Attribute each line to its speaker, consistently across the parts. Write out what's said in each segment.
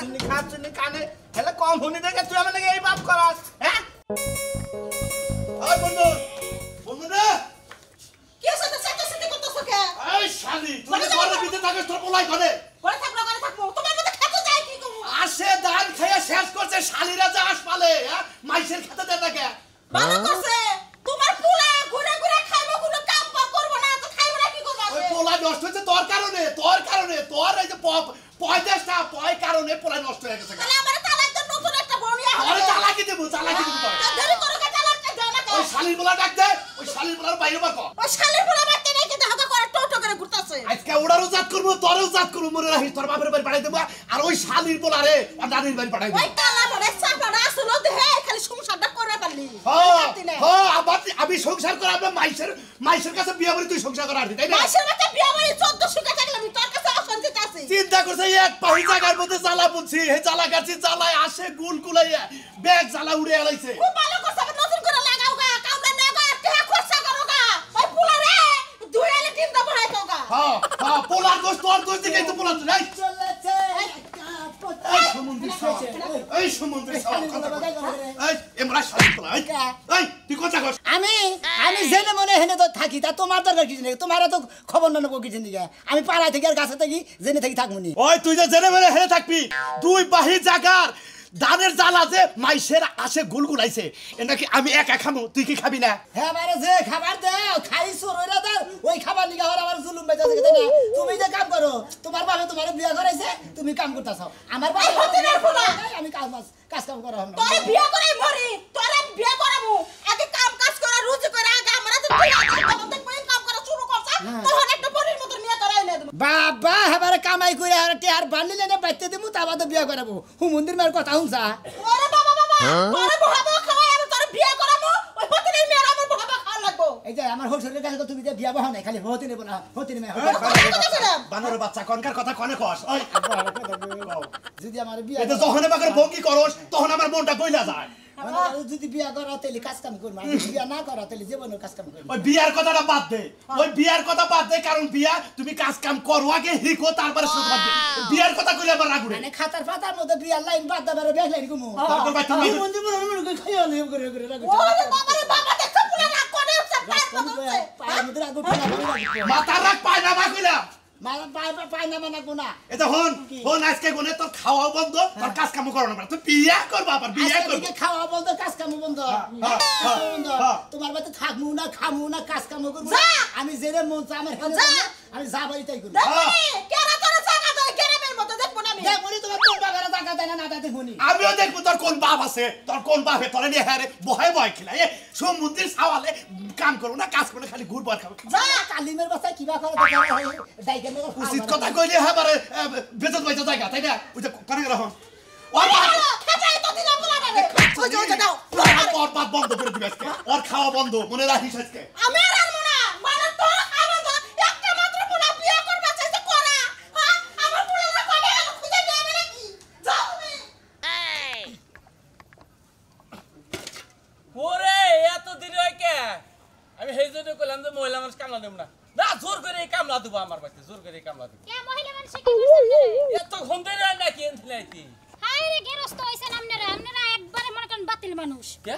Speaker 1: খাচ্ছুনি কানে হেলে কম হুনি দেখে তুই আমাকে এই বাপ করাস হ্যাঁ ওই বন্ধু বন্ধু না
Speaker 2: কি আছে তো সেটা করতেছ কে
Speaker 1: এই শালি তুই ঘরে ভিতরে থাকিস তোর পোলাই করে
Speaker 2: থাকবো তোমার মধ্যে খেতে যায় কি করব
Speaker 1: আসে ধান খেয়ে শেষ করছে শালিরা যা আসপালে হ্যাঁ মাইসের খেতে দেয় না কে
Speaker 2: ভালো করছে তোমার পোলা ঘুরে ঘুরে খাইবো কোনো কাম করব না তো খাইবো না কি করব
Speaker 1: ওই পোলা নষ্ট হচ্ছে তোর কারণে তোর এই যে পয়দাসটা পয় কারণে পোলা নষ্ট হয়ে গেছে
Speaker 2: তাহলে আমারে তালাক তো নতুন একটা বনিয়া হবে
Speaker 1: আরে চালাকি দেব তোর
Speaker 2: দেরি করো কা তালাকটা দাও না
Speaker 1: ওই শালির পোলা ডাক দে ওই শালির পোলার বাইরে বার কর
Speaker 2: ওই শালির পোলা বাড়তে নেই কিন্তু হাগা করে টোটো করে ঘুরতাছে
Speaker 1: আজকে ওড়ারও জাত করব তোরও জাত করব মনে রাখিস তোর বাপের বাড়ি পাঠাই দেব আর ওই শালির পোলারে আর দাদির বাড়ি পাঠাই দেব
Speaker 2: ওই তালা পড়ে সাপাড়া আসলো দেহে খালি সংসারটা করে পারলি
Speaker 1: আমি সংসার করে আমরা মাইসের কাছে বিয়ে করে তুই সংসার করার তাই না
Speaker 2: মাসের কাছে বিয়ে করে 14 সুখে থাকলে আমি তোর কাছে অশান্তিতে আছি
Speaker 1: চিন্তা করছে এক পাহি জায়গার মধ্যে জ্বালা বুনছি হে জ্বালা গাছি জ্বালায় আসে গুলগুলাইয়া ব্যাগ জ্বালা উড়ে আলাইছে
Speaker 2: খুব ভালো করছ নতুন করে লাগাও গা কামড়া নেগা কে খরচা করো গা ওই পোলা রে দুই আলে তিন দা বড়াই তো গা
Speaker 1: হ্যাঁ পোলার দোষ তোর দোষ দেখে তো পোলা তো নাই
Speaker 3: চলেছে
Speaker 1: এই সমুদ্রে এই এমরা শালি পোলা এই তুই কথা কস
Speaker 3: আমি জেনে মনে হেনে তো থাকি তা তোমার দরকার কিছু নেই তোমার তো খবর না নেবো কিছু নেই আমি পাড়া থেকে আর কাছে থাকি জেনে থাকি থাকবো নি
Speaker 1: ওই তুই যে জেনে মেরে হেরে থাকবি দুই বাহি জাগার ধানের জ্বালা যে মাইসের আসে গুলগুলাইছে এনাকি আমি একা খামু তুই কি খাবি না
Speaker 3: হ্যাঁ মারে যে খাবার দাও খাইছো রইরা দাও ওই খাবার নিগা হর আমার জুলুম বেজাছে তাই না তুমি যে কাম করো তোমার বাবা তোমার বিয়া করাইছে তুমি কাম করতাছো আমার বাবা
Speaker 2: হতিনের পোলা
Speaker 3: আমি কাজ কাম করা হলো
Speaker 2: তোরে বিয়া করে মরি তোরে বিয়া করাবো আগে কাজ করা রুজি করে আগে আমরা তো তুই আগে কাম করা শুরু করছ তখন একটা পরির মত নিয়ে করাই না
Speaker 3: বাবা এবারে কামাই করে আর টিয়ার বান্ডিলে না বাইতে দিমু তাবা তো বিয়া করাবো হুমন্দির মার কথা হুনছা
Speaker 2: ওরে বাবা তোরে বহাবা খাওয়াই আমি তোরে বিয়া করাবো ওই হতিনের মেয়ের আমার বহাবা খাওয়া লাগবো
Speaker 3: এই যে আমার হোসরের কাছে তুমি যে বিয়া বহা নাই খালি হতে নেব না হতে নেবে
Speaker 1: বানর বাচ্চা কনকার কথা কনে কস ওই
Speaker 3: যদি আমার বিয়া
Speaker 1: এটা যখন আমাকে ভঙ্গি করস তখন আমার মনটা কইলা যায়
Speaker 3: যদি বিয়া করা তাহলে কাজ কাম করবো বিয়া না করা তাহলে জীবনের কাজ কাম করবো
Speaker 1: ওই বিয়ার কথাটা বাদ দে ওই বিয়ার কথা বাদ দে কারণ বিয়া তুমি কাজ কাম করো আগে হিকো তারপরে সুখ বাদ দে বিয়ার কথা কইলে আবার রাগ উঠে
Speaker 3: মানে খাতার পাতার মধ্যে বিয়ার লাইন বাদ দাবার ব্যাগ লাইন কমু
Speaker 1: তারপর ভাই তুমি
Speaker 3: মন জীবন মন খাইয়া লই করে রাগ
Speaker 2: ওরে বাবা দেখছ পুরা রাগ করে উঠছে
Speaker 3: পায়ের মধ্যে রাগ উঠে না
Speaker 1: মাথা রাগ পায় না কইলা
Speaker 3: মারা পায় না মানে কোনা
Speaker 1: এটা হন আজকে গুনে তোর খাওয়া বন্ধ তোর কাজ কাম করো না তুই বিয়া করবা আবার বিয়া করবা
Speaker 3: খাওয়া বন্ধ কাজ কাম বন্ধ তোমার বাড়িতে থাকমু না খামু না কাজ কাম করবো আমি জেনে মন চা আমার আমি যা বাড়ি তাই করব
Speaker 2: কেরা তোর জায়গা দে গ্রামের মধ্যে দেখব না আমি
Speaker 3: দেখবনি তোমার কোন বাগারে জায়গা দেয় না দেখবনি
Speaker 1: আমিও দেখব তোর কোন বাপ আছে তোর কোন বাপে তোর নিয়ে হারে বয় খিলা এ সমুদ্রের সাওয়ালে কাম করো না কাজ করে খালি ঘুরবার খাও
Speaker 3: যা কালিমের বাসায় কিবা করে দাইকে
Speaker 1: উচিত কথা কইলে হাবারে বেজত বাইজত জায়গা তাই না ওই যে কানে রাখুন ওর
Speaker 2: খাটাই তো দিনা বলা না ওই যে দাও
Speaker 1: ওর বাপ বন্ধ করে দিবে আজকে ওর খাওয়া বন্ধ মনে রাখিস আজকে
Speaker 2: আমি আর আনবো না মানে তো খাবো না একটা মাত্র পোলা বিয়া করবা চাইতে করা হ্যাঁ আমার পোলাটা কবে গেল খুঁজে নিয়ে যাবে নাকি যাও তুমি
Speaker 4: ওরে এত দেরি হয় কে আমি সেই জন্য কইলাম যে মহিলা মানুষ কামলা দেব না না জোর করে এই কামলা দেবো আমার বাড়িতে জোর করে এই কামলা দেবো
Speaker 5: কে মহিলা মানুষ কি করছেন
Speaker 4: এত ঘুম দেরি হয় না কি এনথিলাইতি
Speaker 5: হাই রে গেরস্ত হইছেন আপনারা একবারে মনে করেন বাতিল মানুষ
Speaker 4: কে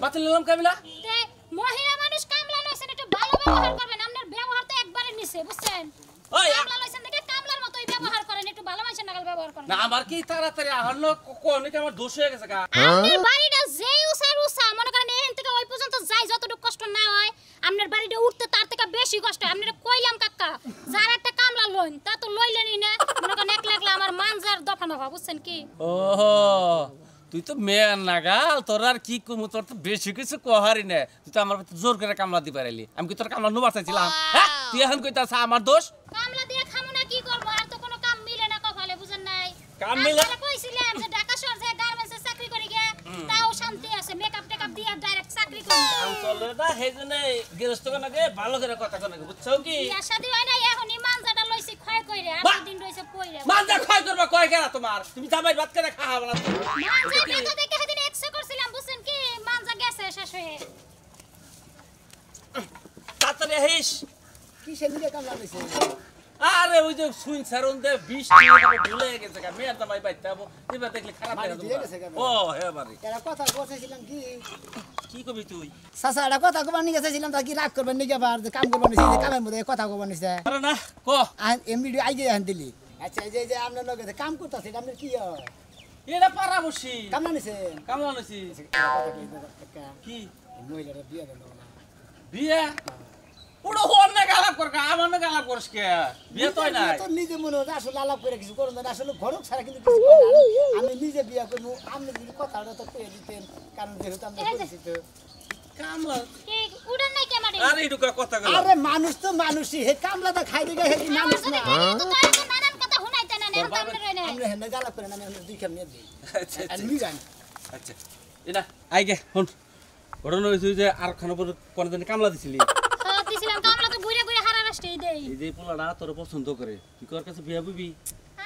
Speaker 4: বাতিল নিলাম কামিলা
Speaker 5: তে মহিলা মানুষ কামলা লইছেন একটু ভালো ব্যবহার করবেন আপনার ব্যবহার তো একবারে নিচে বুঝছেন
Speaker 4: ওই
Speaker 5: কামলা লইছেন দেখে কামলার মতই ব্যবহার করেন একটু ভালো মানুষের নাগাল ব্যবহার করেন
Speaker 4: না আমার কি তাড়াতাড়ি আহার লোক কোন কি আমার দোষ হয়ে গেছে গা
Speaker 5: আপনার বাড়িটা যেই উসা মনে করেন এখান থেকে ওই পর্যন্ত যাই যতটুকু কষ্ট না হয় আপনার বাড়িটা উঠতে তার থেকে বেশি কষ্ট আপনারা কইলাম কাকা যার একটা কামলা লইন তা তো লইলেনই না মনে করেন একলা আমার মানজার দফা নফা বুঝছেন কি
Speaker 4: ওহো তুই তো মেয়ে নাগাল তোর আর কি কমু তোর তো বেশি কিছু কহারি না তুই তো আমার জোর করে কামলা দি পারাইলি আমি কি তোর কামলা নুবার চাইছিলাম হ্যাঁ তুই এখন কইতাছ আমার দোষ
Speaker 5: কামলা দিয়ে খামু না কি করব আর তো কোনো কাম মিলে না কপালে বুঝেন নাই
Speaker 4: কাম মিলে
Speaker 5: আমি কইছিলাম যে ঢাকা শহর যে গার্মেন্টসে চাকরি করি গে তাও শান্তি আছে মেকআপ টেকআপ দিয়ে ডাইরেক্ট চাকরি করি
Speaker 4: কাম চলে না সেইজন্য গৃহস্থ কনাকে ভালো করে কথা কনাকে বুঝছো কি
Speaker 5: বিয়া শাদী হয় না এখন মানজাটা লইছি ক্ষয় কইরে আর দিন রইছে পইরে
Speaker 4: মানজা ক্ষয় করবা কয় কেনা তোমার তুমি জামাই ভাত করে খাওয়া না
Speaker 5: মানজা তো দেখে সেদিন এক্সে করছিলাম বুঝছেন কি মানজা গেছে শেষ হয়ে
Speaker 4: তাড়াতাড়ি আহিস
Speaker 3: কি সেদিকে কামলা লইছে
Speaker 4: আরে ওই যে সুইন সারন দে 20 টাকা ভুলে গেছে কা মেয়ের দামাই বাইতে আবো এবার দেখলে খারাপ
Speaker 3: মারি
Speaker 4: লাগে
Speaker 3: দিয়ে গেছে কা?
Speaker 4: ও হে বাড়ি
Speaker 3: এরা কথা বলছিলাম কি
Speaker 4: কি কবি তুই
Speaker 3: চাচা এটা কথা কবার নিয়ে গেছিলাম তা কি রাগ করবেন নিকে বার যে কাম করবেন নিছে কামের মধ্যে কথা কবার নিছে
Speaker 4: আরে না ক
Speaker 3: এমনি আইগে আন দিলি আচ্ছা এই যে আপনার লগে কাম করতেছে এটা আপনার কি হয়
Speaker 4: এটা পারা বসি
Speaker 3: কামনা নিছে
Speaker 4: কামলা নছি কি
Speaker 3: মহিলারা বিয়ে দেন না
Speaker 4: বিয়া ওড়ো হন না গালাপ কর আমার না গালাপ করস কে বিয়ে তোই না
Speaker 3: তো নিজে মনে হয় আসলে আলাপ করে কিছু করুন না আসলে ঘরক ছাড়া কিন্তু কিছু করে না আমি নিজে বিয়ে করবো আপনি যদি কথাটা তো কয়ে দিতেন কারণ যেহেতু আমরা পরিচিত
Speaker 4: কামলা
Speaker 5: কে উড়ান নাই কে মারে
Speaker 4: আরে এটুকা কথা গেল
Speaker 3: আরে মানুষ তো মানুষই হে কামলাটা খাই দিকে হে কি মানুষ না
Speaker 5: তো তার তো নানান কথা শুনাইতে না এখন আমরা রই না
Speaker 3: আমরা হেন্ডা গালাপ করে না আমি দুই খাম নিয়ে দিই
Speaker 4: আচ্ছা
Speaker 3: আর নি জান
Speaker 4: আচ্ছা এটা আইগে হন ওড়ন হইছে যে আর খানো পর কোন দিন কামলা দিছিলি
Speaker 5: দিছিলাম কামলা তো ঘুরে ঘুরে হারা রাষ্ট্রই দেই
Speaker 4: এই যে পোলাটা তোর পছন্দ করে তুই কর কাছে বিয়া বুবি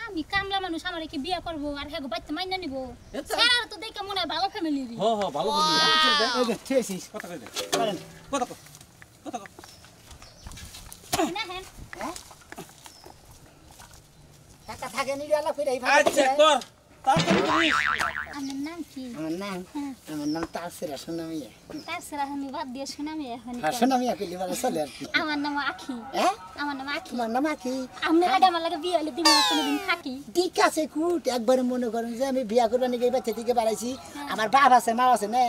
Speaker 5: আমি কামলা মানুষ আমারে কি বিয়া করব আর হেগো বাইতে মাইনা নিব
Speaker 4: আচ্ছা।
Speaker 5: স্যার তো দেখে মনে হয় ভালো ফ্যামিলির
Speaker 4: হ হ ভালো বলি
Speaker 3: এই যে ঠিকই
Speaker 4: কথা কই দে
Speaker 3: করেন
Speaker 4: কথা কো কথা কো
Speaker 5: না হ্যাঁ
Speaker 3: টাকা থাকে নি আলাপ করে এই
Speaker 4: আচ্ছা কর তাড়াতাড়ি করিস
Speaker 5: আমার নাম কি
Speaker 3: আমার নাম তাসিরা সোনামিয়া
Speaker 5: তার স্যার আমি বাদ দিয়ে শুনামি এখন
Speaker 3: আর সোনামিয়া কইলি বলে চলে আর কি
Speaker 5: আমার নাম আখি
Speaker 3: হ্যাঁ
Speaker 5: আমার নাম আখি
Speaker 3: তোমার নাম কি
Speaker 5: আমনে আগে আমার লাগে বিয়ে হলে দিন কোনদিন থাকি
Speaker 3: ঠিক আছে কুট একবারে মনে করেন যে আমি বিয়া করবার নিয়ে বাচ্চা থেকে বাড়াইছি আমার বাপ আছে মা আছে না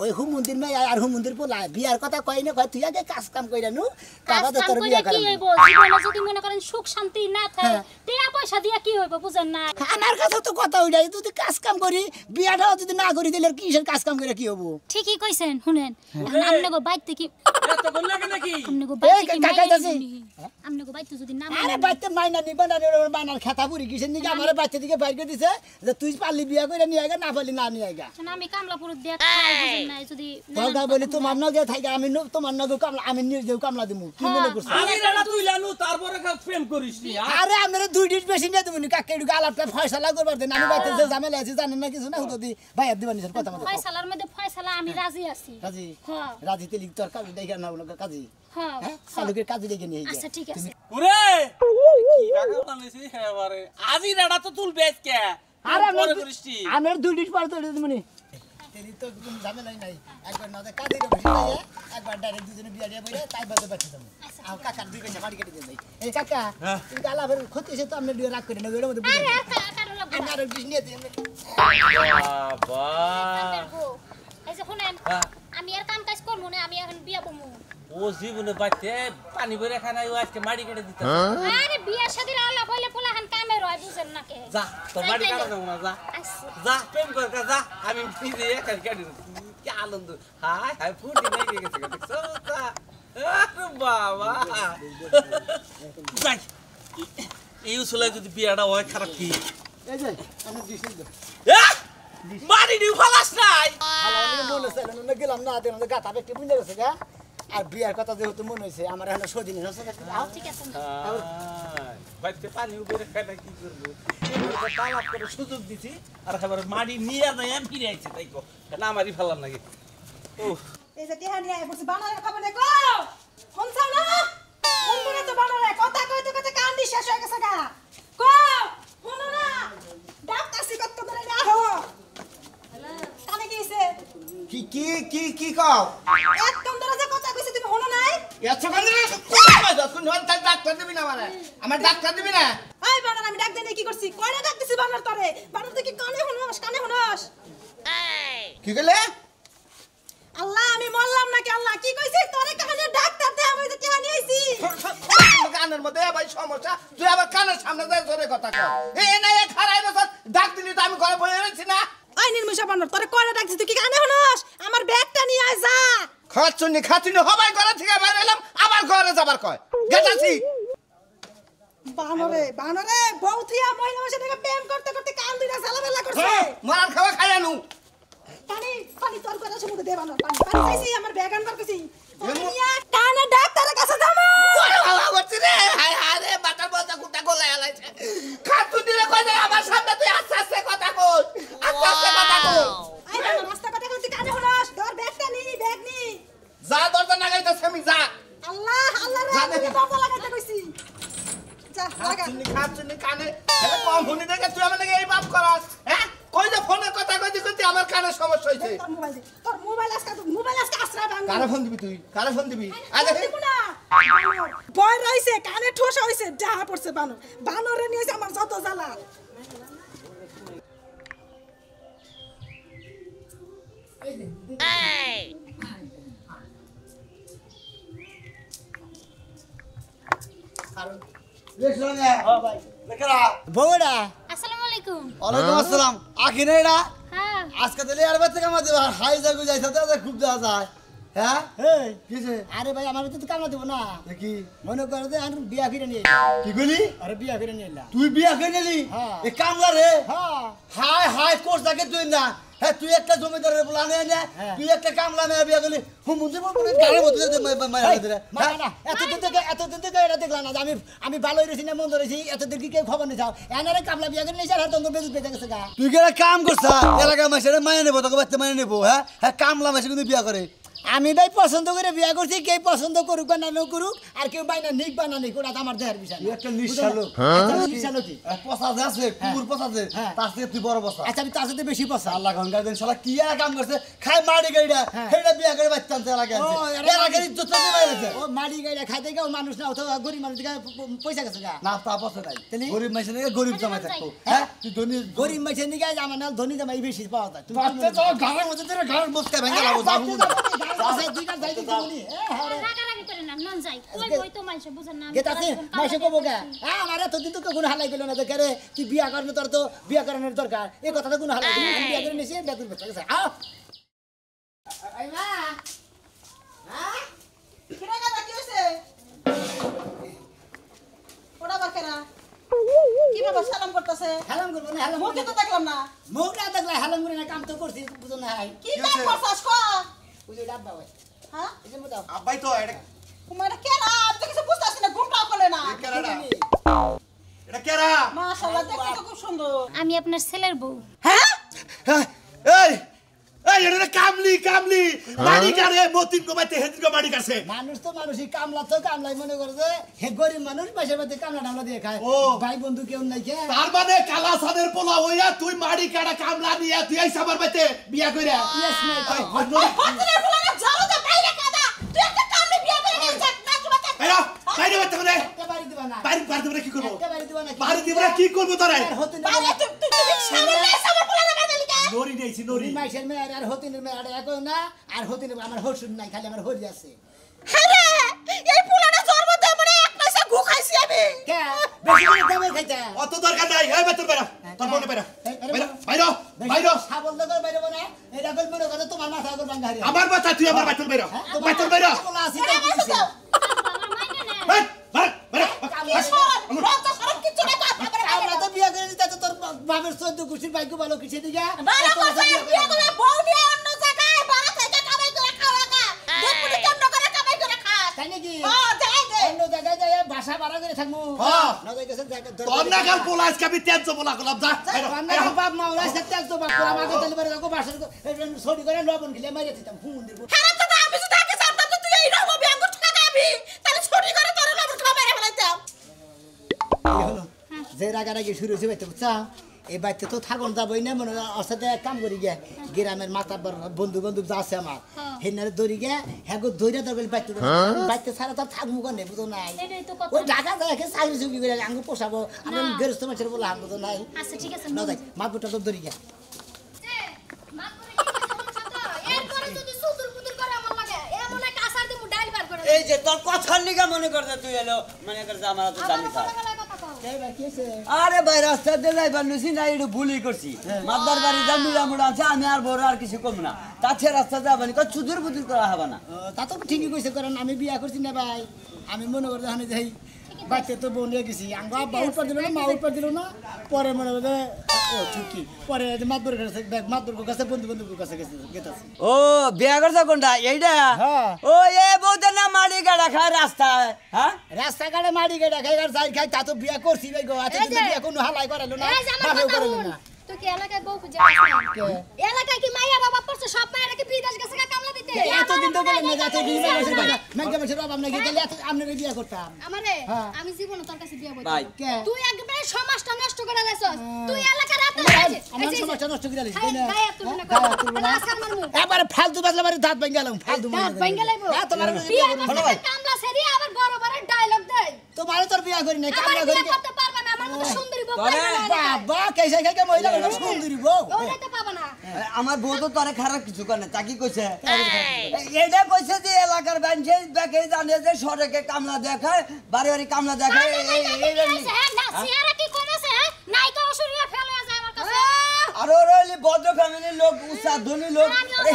Speaker 3: ওই হুমন্দির মেয়ে আর হুমন্দির পোলা বিয়ার কথা কই না কয় তুই আগে কাজ কাম কইরা নু বাবা তো
Speaker 5: কাজ
Speaker 3: তোর
Speaker 5: কাম
Speaker 3: বিয়া
Speaker 5: করে কি
Speaker 3: করাবো
Speaker 5: হইব জীবনে যদি মনে করেন সুখ শান্তি না থাকে
Speaker 3: হ্যাঁ।
Speaker 5: টাকা পয়সা দিয়া কি হইব বুঝেন না
Speaker 3: আমার কাছে তো কথা উঠাই তুই কাজ কাম করি বিয়াটাও যদি না করি দিলে কিসের কাজ কাম করে কি হবো
Speaker 5: ঠিকই কইছেন শুনেন এখন আমনেগো বাইতে কি
Speaker 4: এত বল লাগে নাকি
Speaker 5: আমনেগো
Speaker 3: এই
Speaker 5: বাইতে কি
Speaker 3: কাকা যাচ্ছে
Speaker 5: আমনেগো বাইতে যদি না
Speaker 3: আরে বাইতে মাইনা নিবা না বানার খেতা পুরি কিসের নিকে আমার বাচ্চা দিকে বাইর করে দিছে যে তুই পারলি বিয়া করে নিয়ে আইগা না পারলি না নিয়ে আইগা
Speaker 5: না আমি কামলাপুর দিয়া খাই বুঝেন না যদি
Speaker 3: দরকার বলি তোমার নগে থাইগা আমি তোমার নগে কামলা আমি নিজেও কামলা দিমু কি মনে করছ
Speaker 4: আমি রানা তুই লানু তারপরে প্রেম করিস নি
Speaker 3: আরে আপনারা দুই ডিট বেশি নিয়ে দেবনি কাকে একটু আলাপটা ফয়সালা করবার দেন আমি বাইতে যে ঝামেলা আছে জানেন না কিছু না হুদি ভাই দিবানি স্যার কথা মতো
Speaker 5: ফয়সালার মধ্যে ফয়সালা আমি রাজি আছি
Speaker 3: কাজী
Speaker 5: হ্যাঁ
Speaker 3: রাজি তেলি তোর কাজী দেখে না বলো কাজী
Speaker 5: হ্যাঁ
Speaker 3: হ্যাঁ সালুকের কাজী দেখে নিয়ে গিয়ে
Speaker 5: আচ্ছা ঠিক আছে
Speaker 4: ওরে কি রাগা বানাইছিস এবারে আজি রাডা তো তুল বেচ কে
Speaker 3: আরে
Speaker 4: পরে করিস নি
Speaker 3: আমার দুই ডিট পরে তো দিবনি তেলি তো কোনো ঝামেলাই নাই একবার না কাজীর বেশি যায় একবার ডাইরেক্ট দুজনে বিয়া দিয়ে বইলে তাই বাদে বাচ্চা দেবো আর কাকার দুই পয়সা বাড়ি কেটে দেই এই কাকা তুই আলাপের ক্ষতি এসে তো আপনি দুই রাগ করে না ওইটার মধ্যে বুঝে
Speaker 5: আরে কারো লাগবে
Speaker 3: আমি আরো ডিশ নিয়ে দিই
Speaker 4: বাবা
Speaker 5: এই যে শুনেন
Speaker 4: হ্যাঁ।
Speaker 5: আমি আর কাম কাজ করবো না আমি এখন বিয়া বমু
Speaker 4: ও জীবনে বাইতে পানি ভরে খানা আজকে মাড়ি কেটে দিতে
Speaker 5: আরে বিয়া শাদির আলাপ হইলে পোলাহান কামে রয় বুঝেন না কে
Speaker 4: যা তোর মাড়ি কাটা দেবো না যা
Speaker 5: আচ্ছা
Speaker 4: যা প্রেম কর যা আমি নিজে একা কেটে কি আনন্দ হাই হাই ফুটি লেগে গেছে দেখছো তা আরে বাবা যাই এই উসলে যদি বিয়াটা হয় খারাপ কি
Speaker 3: এই যে আমি ডিশ নিয়ে
Speaker 4: মারি দি ফালাস নাই
Speaker 3: আমি মনে চাইলাম না গেলাম না দিলাম গাতা ব্যক্তি বুঝে গেছে গা আর বিয়ার কথা যেহেতু মনে হয়েছে আমার এখন সদিন হচ্ছে
Speaker 5: ঠিক আছে
Speaker 4: বাইতে পানি উপরে খাইটা কি করবো তালাপ করে সুযোগ দিছি আর খাবার মারি নিয়ে নাই আমি ফিরে আইছি তাই কো না আমারই ফালার নাকি ও
Speaker 2: এই যে টিহা নিয়ে বসে বানারে খবর দেখো শুনছাও না শুনবো তো বানারে কথা কইতে কইতে কান্দি শেষ হয়ে গেছে গা কো শুনো না ডাক্তারছি কত ধরে না হো কানে গিয়েছে
Speaker 1: কি কি কি কি কও
Speaker 2: একদম ধরে যে কথা কইছে তুমি শুনো নাই
Speaker 1: এত কানে কোন ডাক্তার দিবি না মানে আমার ডাক্তার দিবি না
Speaker 2: এই বানার আমি ডাক দেনে কি করছি কয়টা ডাক দিছি বানার তরে বানার তো কি কানে শুনোস
Speaker 1: কি কইলে
Speaker 2: আল্লাহ আমি মরলাম নাকি আল্লাহ কি কইছিস তোরে কানে ডাক্তার দে আমি তো টিহা নিয়ে আইছি
Speaker 1: কানের মধ্যে ভাই সমস্যা তুই আবার কানের সামনে যায় ধরে কথা কর এই না এক খারাই বছর ডাক দিলি তো আমি ঘরে বসে রইছি না
Speaker 2: ওই নির্মুষা বানার তোরে কয়টা ডাকছিস তুই কি কানে শুনোস আমার ব্যাগটা নিয়ে আয় যা
Speaker 1: খাচুনি হবাই ঘরে থেকে বাইরে এলাম আবার ঘরে যাবার কয় গেতাছি
Speaker 2: বানরে বউ থিয়া মহিলা মাসে থেকে প্রেম করতে করতে কান দুইটা ঝালামেলা করছে
Speaker 1: মারার খাওয়া খাই আনু
Speaker 2: পানি তোর কথা শুনতে দে বানর পানি চাইছি আমার ব্যাগ আনবার কইছি কানে ডাক্তারের কাছে যাবো
Speaker 1: হায় হায় রে বাটার বলতা কুটা গলায় আলাইছে খাচুনি রে কই আমার সামনে তুই আস্তে আস্তে কথা কই আস্তে আস্তে কথা কই
Speaker 2: আই বানর রাস্তা কথা কইছি কানে শুনোস তোর ব্যাগটা নি ব্যাগ নি
Speaker 1: যা দরজা লাগাইতেছ আমি যা
Speaker 2: আল্লাহ আল্লাহ রে আমি দরজা লাগাইতে কইছি যা লাগা
Speaker 1: খাচ্ছিনি কানে এটা কম শুনি দেখে তুই আমার লাগে এই বাপ করাস হ্যাঁ কই যে ফোনে কথা কইতে কইতে আমার কানে সমস্যা হইছে
Speaker 2: তোর মোবাইল আজকে আশ্রা ভাঙ
Speaker 1: কারে ফোন দিবি তুই কারে ফোন দিবি আগে
Speaker 2: বয় রইছে কানে ঠোসা হইছে ডাহা পড়ছে বানরে নিয়েছে আমার যত জ্বালা
Speaker 3: বউরা
Speaker 5: আসসালামু আলাইকুম
Speaker 3: ওয়ালাইকুম আসসালাম আখি না এটা
Speaker 5: হ্যাঁ
Speaker 3: আজকে তাহলে আর বাচ্চা কামা দেবো হাই জাগু যাইছে তো খুব যাওয়া যায় হ্যাঁ এই কিছে আরে ভাই আমার তো কামলা দেব না কি মনে করে যে আমি বিয়া করে নিয়ে কি কইলি আরে বিয়া করে নিয়ে এলা তুই বিয়া করে নিলি এ কামলা রে হ্যাঁ হাই হাই কোর্স থাকে তুই না হ্যাঁ তুই একটা জমিদারের বলা নে না তুই একটা কামলা মেয়ে বিয়া করলি হুমুন্দি বল গাড়ির মধ্যে মারা দে না এতদিন থেকে এটা দেখলাম না আমি ভালো হইছি না মন্দ হইছি এতদিন কি কেউ খবর নিয়ে যাও এনারে কামলা বিয়া করে নিয়েছে আর তোমরা বেজুত বেজে গেছে গা তুই কি কাম করছা এলাকা মাসে মাইনে নেবো তোকে বাচ্চা মাইনে নেবো হ্যাঁ হ্যাঁ কামলা মাসে কিন্তু বিয়া করে আমি ভাই পছন্দ করে বিয়া করছি কেউ পছন্দ করুক বা না করুক আর কেউ বাইনা নিক বা না নিক ওটা আমার দেহের বিষয় একটা নিঃশ্বাস লোক পচা আছে কুকুর পচা আছে তার থেকে তুই বড় পচা আচ্ছা আমি তার সাথে বেশি পচা আল্লাহ ঘন্টা দিন শালা কি কাম করছে খাই মাড়ি গাড়িটা সেটা বিয়া করে বাচ্চা আনতে লাগে এলাকার ইজ্জত দিয়ে বাইরেছে ও মাড়ি গাড়িটা খাইতে গেও মানুষ না অথবা গরিব মানুষ থেকে পয়সা গেছে না তা পয়সা নাই গরিব মানুষের থেকে গরিব জামাই থাকতো হ্যাঁ তুই ধনী গরিব মানুষের দিকে আমার না ধনী জামাই বেশি পাওয়া যায় তুই ঘরের মধ্যে ঘরের বসতে ভেঙে লাগো যাবো
Speaker 5: রাগারাগি করে না নন যাই কই বই তো মাইছে বুঝেন না
Speaker 3: মাইছে কবো কে আমার এতদিন তো কোনো হালাই গেল না দেখে রে তুই বিয়া করবি তোর তো বিয়া করানোর দরকার এই কথাটা কোনো হালাই গেল আমি বিয়া করে নিয়েছি বেতন বেচা গেছে এই মা হ্যাঁ
Speaker 2: কিরা গাদা কি হইছে ওড়া বাকেরা কি বাবা সালাম করতেছে
Speaker 3: হালাম করব না হালাম
Speaker 2: মুখে তো দেখলাম না
Speaker 3: মুখ না দেখলে হালাম করে না কাম তো করছি বুঝো না
Speaker 2: কি কাম করছস কো
Speaker 3: বুঝে ডাব্বা ভাই
Speaker 2: হ্যাঁ
Speaker 3: এই যে মোটা
Speaker 1: আব্বাই তো এটা
Speaker 2: তোমার কেন আমি তো কিছু বুঝতাছি না ঘুমটাও করলে না
Speaker 1: এটা কেরা
Speaker 2: মাশাআল্লাহ দেখতে তো খুব সুন্দর
Speaker 5: আমি আপনার ছেলের বউ
Speaker 2: হ্যাঁ
Speaker 1: এই এই এটা কামলি কামলি মাটি কারে মতিন গোবাইতে হেদিন গো মাটি কাছে
Speaker 3: মানুষ তো মানুষই কামলা তো কামলাই মনে করে যে হে গরিব মানুষ পয়সা পাতে কামলা টামলা দিয়ে খায়
Speaker 1: ও
Speaker 3: ভাই বন্ধু কেউ নাই কে
Speaker 1: তার মানে কালা সাদের পোলা হইয়া তুই মাটি কাটা কামলা নিয়া তুই এই সাবার বাইতে বিয়া কইরা
Speaker 3: ইয়েস নাই তো
Speaker 2: হতরে ফুলানা যাও তো বাইরে কাদা তুই একটা কামলে বিয়া করে নিয়ে যা না চুবা কা
Speaker 1: বাইরে বাইরে বাইতে করে
Speaker 3: বাড়ি দিবা না
Speaker 1: বাইরে বাইরে দিবরে কি করব
Speaker 3: বাড়ি দিবা না
Speaker 1: বাড়ি দিবরে কি করব তোরে
Speaker 3: হতে না
Speaker 2: বাইরে তুই সামনে সামনে ফুলানা বানালি কা
Speaker 1: নরি নেইছি নরি
Speaker 3: মাইশের মেয়ে আর হতিনের মেয়ে আর এক না আর হতিনের আমার হসুন নাই খালি আমার হরি আছে
Speaker 2: আরে এই ফুলানা জন্ম দে মনে এক পয়সা গু খাইছি আমি
Speaker 3: কে বেশি করে দামে খাইতা
Speaker 1: অত দরকার নাই এই বেতর বাইরে তোর মনে বাইরে বাইরে বাইরে
Speaker 3: সাবল দগর বাইরে বনা এটা কল মনে করে তোমার মাথা কর ভাঙা হারি
Speaker 1: আমার মাথা তুই আমার বাইরে বাইরে বাইরে বাইরে
Speaker 3: বলা আছে তাই দিছে
Speaker 5: আমার মাইনে না
Speaker 1: বাইরে
Speaker 3: আমরা তো বিয়া করে দিতে তোর বাবার 14 কুশির বাইকো ভালো কিসে দিগা
Speaker 2: বালা কথা বিয়া করে বউ দিয়ে অন্য জায়গায় বাড়া থেকে কামাই করে খাওয়া গা দেখুনি কেমন করে কামাই করে খাস
Speaker 3: তাই নাকি
Speaker 2: হ্যাঁ যাই দে
Speaker 3: অন্য জায়গায় যাই বাসা ভাড়া করে থাকমু
Speaker 1: হ্যাঁ
Speaker 3: না যাই গেছে জায়গা
Speaker 1: তোর না কাল পোলাস কাবি তেজ বলা গলাম যা
Speaker 3: আমরা বাপ মা ওরা সাথে তো বাপ করে আমাকে তাহলে বারে রাখো বাসা ছড়ি করে লবণ গিলে মাইরে দিতাম হুন দিব
Speaker 2: হারাম তো আমি যদি আগে জানতাম তো তুই এই রকম বিয়া করতে খাবি তাহলে ছুটি করে তোর লবণ খাওয়া মেরে ফেলাইতাম
Speaker 3: হলো যে রাগারাগি শুরু হয়েছে বাইতে বুঝছা এই বাইতে তো থাকুন যাবই না মনে অসাথে কাম করি গে গ্রামের মাথা বন্ধু বন্ধু যা আছে আমার হেনারে দৌড়ি গে হ্যাঁ গো দৌড়া দৌড় বাইতে বাইতে ছাড়া তো থাকবো কেন বুঝো নাই
Speaker 5: এটাই তো কথা
Speaker 3: ওই ঢাকা যায় চাকরি চুকি করে আঙ্গু পোষাবো আমি গেরস্ত মাছের বলে হাত বুঝো নাই
Speaker 5: আচ্ছা ঠিক আছে
Speaker 3: না যাই মাপুটা তো দৌড়ি গে
Speaker 5: এরপরে যদি সুতুর পুতুর করে আমার লাগে এমন একটা আসার দিমু ডাইল বার করে
Speaker 6: এই যে তোর কথার লিগা মনে করতে তুই এলো মনে করছে আমার তো জানি খা আরে ভাই রাস্তা দিয়ে যাইবার লুছি না একটু ভুলই করছি মাদার বাড়ি জানি রামুড়া আছে আমি আর বড় আর কিছু কম না তাছে রাস্তা যাবানি কই চুদুর বুদুর করা হবে না
Speaker 3: তা তো ঠিকই কইছে কারণ আমি বিয়া করছি না ভাই আমি মনে করতে হানে যাই বাইতে তো বোন নিয়ে গেছি আঙ্গ আব্বা উপর দিল না মা উপর দিল না পরে মনে করতে ও ঠিকই পরে মাদুর কাছে মাদুর কাছে বন্ধু বন্ধুর কাছে গেতাছি
Speaker 6: ও বিয়া করছ কোনটা এইটা
Speaker 3: হ্যাঁ
Speaker 6: ও এ বউদের না মারি গাড়া খায় রাস্তায় হ্যাঁ
Speaker 3: রাস্তাঘাটে মারি গেটা খাই আর যাই খাই তা তো বিয়া করছি ভাই গো আচ্ছা কিন্তু বিয়া কোনো হালাই করালো না বাপেও করালো না
Speaker 5: তুই কি এলাকায় বউ খুঁজে পাচ্ছিস? এলাকায় কি মাইয়া বাবা পড়ছে সব মায়েরা কি বিদেশ গেছে কামলা দিতে?
Speaker 3: এতদিন তো গেলেন না এতদিন মেঘা বাবা আমরা গেলে আপনার বিয়ে করতাম
Speaker 5: আমারে আমি জীবনে তোর কাছে বিয়ে
Speaker 6: ভাই।
Speaker 5: বলছি তুই একবারে সমাজটা নষ্ট করে লাইছস তুই এলাকার রাতে
Speaker 3: আমার সমাজটা নষ্ট করে দিলি তাই না
Speaker 5: গায়ে তুলবি না কথা আজকাল মারমু
Speaker 3: এবারে ফালতু বাজলা মারি দাঁত ভাঙ গেলাম ফালতু
Speaker 5: দাঁত ভাঙা লাইবো
Speaker 3: তোমার
Speaker 5: বিয়ে করতে কামলা সেরি আবার বড় বড় ডায়লগ দেয়
Speaker 3: তোমার তোর বিয়ে করি না
Speaker 5: আমার
Speaker 3: কামলা
Speaker 5: বিয়ে
Speaker 3: করি
Speaker 5: করতে পারবে না আমার মতো সুন্দরী বউ
Speaker 6: তোরে
Speaker 5: পাইবে না
Speaker 3: বাবা কেসে খাইকে মহিলা বলে সুন্দরী বউ
Speaker 5: ওইটা পাবে না
Speaker 6: আমার বউ তো তোরে খারাপ কিছু করে না তা কি কইছে এটা কইছে যে এলাকার ব্যাংকে ব্যাকে জানে যে সড়কে কামলা দেখায় বাড়ি বাড়ি কামলা দেখায়
Speaker 5: না সিয়ারা কি কমেছে নাইকা অসুরিয়া ফেলে যায় আমার কাছে
Speaker 6: আর ওর হইলে ভদ্র ফ্যামিলির লোক উষা ধনী লোক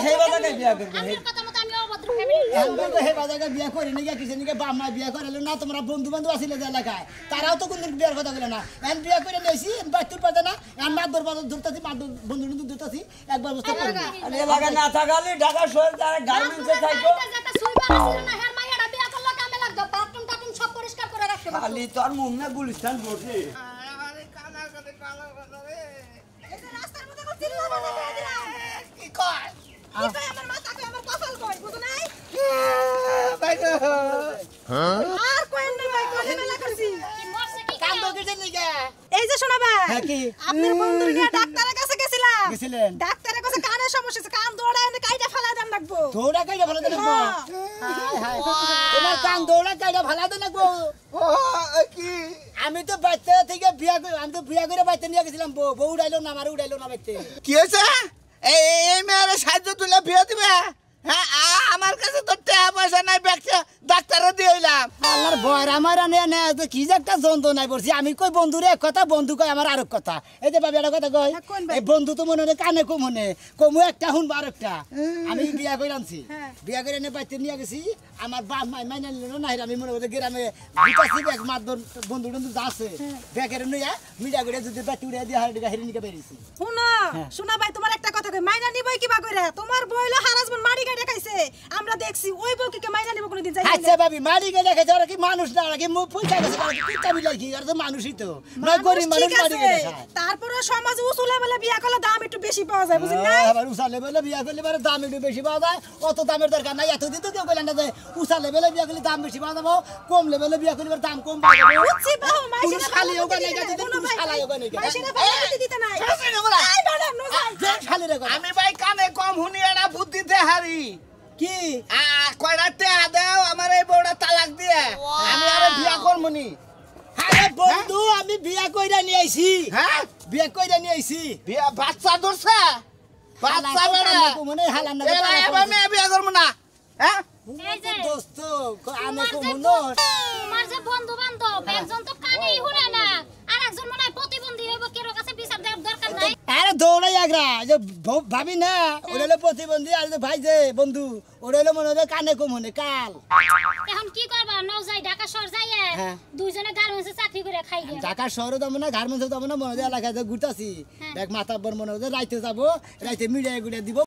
Speaker 6: হেবা জায়গায় বিয়া করবে
Speaker 5: আমার কথা মতো আমি অভদ্র ফ্যামিলি
Speaker 3: আমরা তো হে বাজারে বিয়ে করি না কিছু নিকে বাপ মা বিয়ে করে না তোমরা বন্ধু বান্ধব আসিলে যে এলাকায় তারাও তো কোনদিন বিয়ের কথা বলে না এখন বিয়ে করে নিয়েছি বাচ্চুর পাতে না এখন মাদুর বাদর ধরতেছি মাদুর বন্ধু বন্ধু ধরতেছি একবার বসতে করবো
Speaker 6: আর এলাকায় না থাকালে ঢাকা শহর যারা গার্মেন্টসে থাকো
Speaker 5: যেটা সুইবার ছিল না হের মাইয়াটা বিয়া করলো কামে লাগতো বাথরুম টাথরুম সব পরিষ্কার করে রাখতে
Speaker 6: খালি তোর মুখ না গুলিস্তান বসে
Speaker 2: এই যে রাস্তার মধ্যে আমার চিল্লা বানা করে দিলাম
Speaker 3: কি কয়
Speaker 2: কি কই আমার মাথা কই আমার কপাল কই বুঝো নাই আর কই না ভাই কোনে মেলা করছি
Speaker 5: কি মরছে কি
Speaker 3: কান্দ কিছু নিকে
Speaker 2: এই যে শোনা ভাই
Speaker 3: হ্যাঁ কি
Speaker 2: আপনার বন্ধুর গিয়া ডাক্তারের কাছে গেছিলাম
Speaker 3: গেছিলেন?
Speaker 2: ডাক্তারের কাছে কানের সমস্যা আছে কান দৌড়ায় এনে কাইটা ফেলাই দেন লাগবো
Speaker 3: দৌড়া কাইটা ভালো দেন হাই হাই তোমার কান দৌড়া কাইটা ভালো দেন গো
Speaker 6: কি
Speaker 3: আমি তো বাচ্চা থেকে বিয়া করে আমি তো বিয়া করে বাচ্চা নিয়ে গেছিলাম বউ উড়াইলো না আমার উড়াইলো না বাচ্চা
Speaker 7: কি হয়েছে এই মেয়ের সাহায্য তুলে বিয়ে দিবে হ্যাঁ আমার কাছে তো টাকা পয়সা নাই ব্যাগটা ডাক্তারে দিয়ে এলাম
Speaker 3: আল্লাহর ভয় আমার কি যে একটা যন্ত্রণায় পড়ছি আমি কই বন্ধুরে এক কথা বন্ধু কই আমার আরেক কথা এই যে বাবা একটা কথা কই
Speaker 2: হ্যাঁ, কোন ভাই?
Speaker 3: এই বন্ধু তো মনে হয় কানে কম মনে কমু একটা শুনবো আরেকটা আমি বিয়া করে আনছি
Speaker 2: হ্যাঁ।
Speaker 3: বিয়া করে এনে বাড়িতে নিয়ে গেছি আমার বাপ মাই মাইনা নিল না আমি মনে করি গ্রামে বিকাশি ব্যাগ মাতবর বন্ধু টন্ধু যা আছে ব্যাগের নিয়ে মিডিয়া করে যদি বাটি উড়ে দিয়ে হাড়ি হেরে নিয়ে বেরিয়েছি
Speaker 2: শুনো শোনা ভাই তোমার একটা কথা কই মাইনা নিবই কিবা কইরা তোমার বইলো হারাসবন মারি গাড়ি খাইছে আমরা দেখছি ওই বউকে কে মাইনা নিব কোনদিন যাই
Speaker 3: আচ্ছা ভাবি মারি গেলে দেখেছে ওরা কি মানুষ না ওরা কি মুখ পয়সা গেছে কিতা মিলাই কি আর তো মানুষই তো না গরিব মানুষ মারি গেলে খায়
Speaker 2: তারপরে সমাজ উসুলে বলে বিয়া করলে দাম একটু বেশি পাওয়া যায় বুঝলি না
Speaker 3: আবার উষা লেভেলে বিয়া করলে পরে দাম একটু বেশি পাওয়া যায় অত দামের দরকার নাই এতদিন তো কেউ বললেন না যে উষা লেভেলে বিয়া করলে দাম বেশি পাওয়া যাবো কম লেভেলে বিয়া করলে পরে দাম কম পাওয়া যাবে
Speaker 2: বুঝছি বাহু মাইসিরা
Speaker 3: কোনো শালি হোক না গাছে দিন, কোনো শালাই হোক না গাছে।
Speaker 2: মাইসিরা ভালো দিতে নাই এই ম্যাডাম নো যাই
Speaker 3: যে শালি রে কথা।
Speaker 7: আমি ভাই কানে কম শুনি এটা বুদ্ধিতে হারি
Speaker 3: কি
Speaker 7: কয়টা টাকা দাও আমার এই বউটা তালাক দিয়ে আমি আরো বিয়া করবনি
Speaker 3: আরে বন্ধু আমি বিয়া কইরা নিয়ে আইছি
Speaker 7: হ্যাঁ
Speaker 3: বিয়া কইরা নিয়ে আইছি
Speaker 7: বিয়া বাচ্চা ধরছে বাচ্চা বেড়া
Speaker 3: মনে হালান না
Speaker 7: এলা এবার মেয়ে বিয়া করবো না হ্যাঁ
Speaker 5: এই যে
Speaker 3: দোস্ত আমি
Speaker 5: তোমার
Speaker 3: কো
Speaker 5: যে
Speaker 3: মনো
Speaker 5: তোমার যে বন্ধু বান্ধব একজন তো কানেই শুনে না আর একজন মনে হয় প্রতিবন্ধী হইব কেরো কাছে বিচার দেওয়ার দরকার নাই
Speaker 3: আরে দৌড়াই আগ্রা যে ভাবি না ওটা হলো প্রতিবন্ধী আর যে ভাই যে বন্ধু ওটা হলো মনে হয় কানে কম মনে কাল
Speaker 5: এখন কি করবা নও যাই ঢাকা শহর যাইয়ে
Speaker 3: হ্যাঁ।
Speaker 5: দুইজনে গার্মেন্টসে চাকরি করে খাই গে
Speaker 3: ঢাকার শহরে যাবো না গার্মেন্টসে যাবো না মনে হয় এলাকায় ঘুরতেছি দেখ মাথা বর মনে হয় রাইতে যাবো রাইতে মিডিয়ায় গুড়িয়ে দিব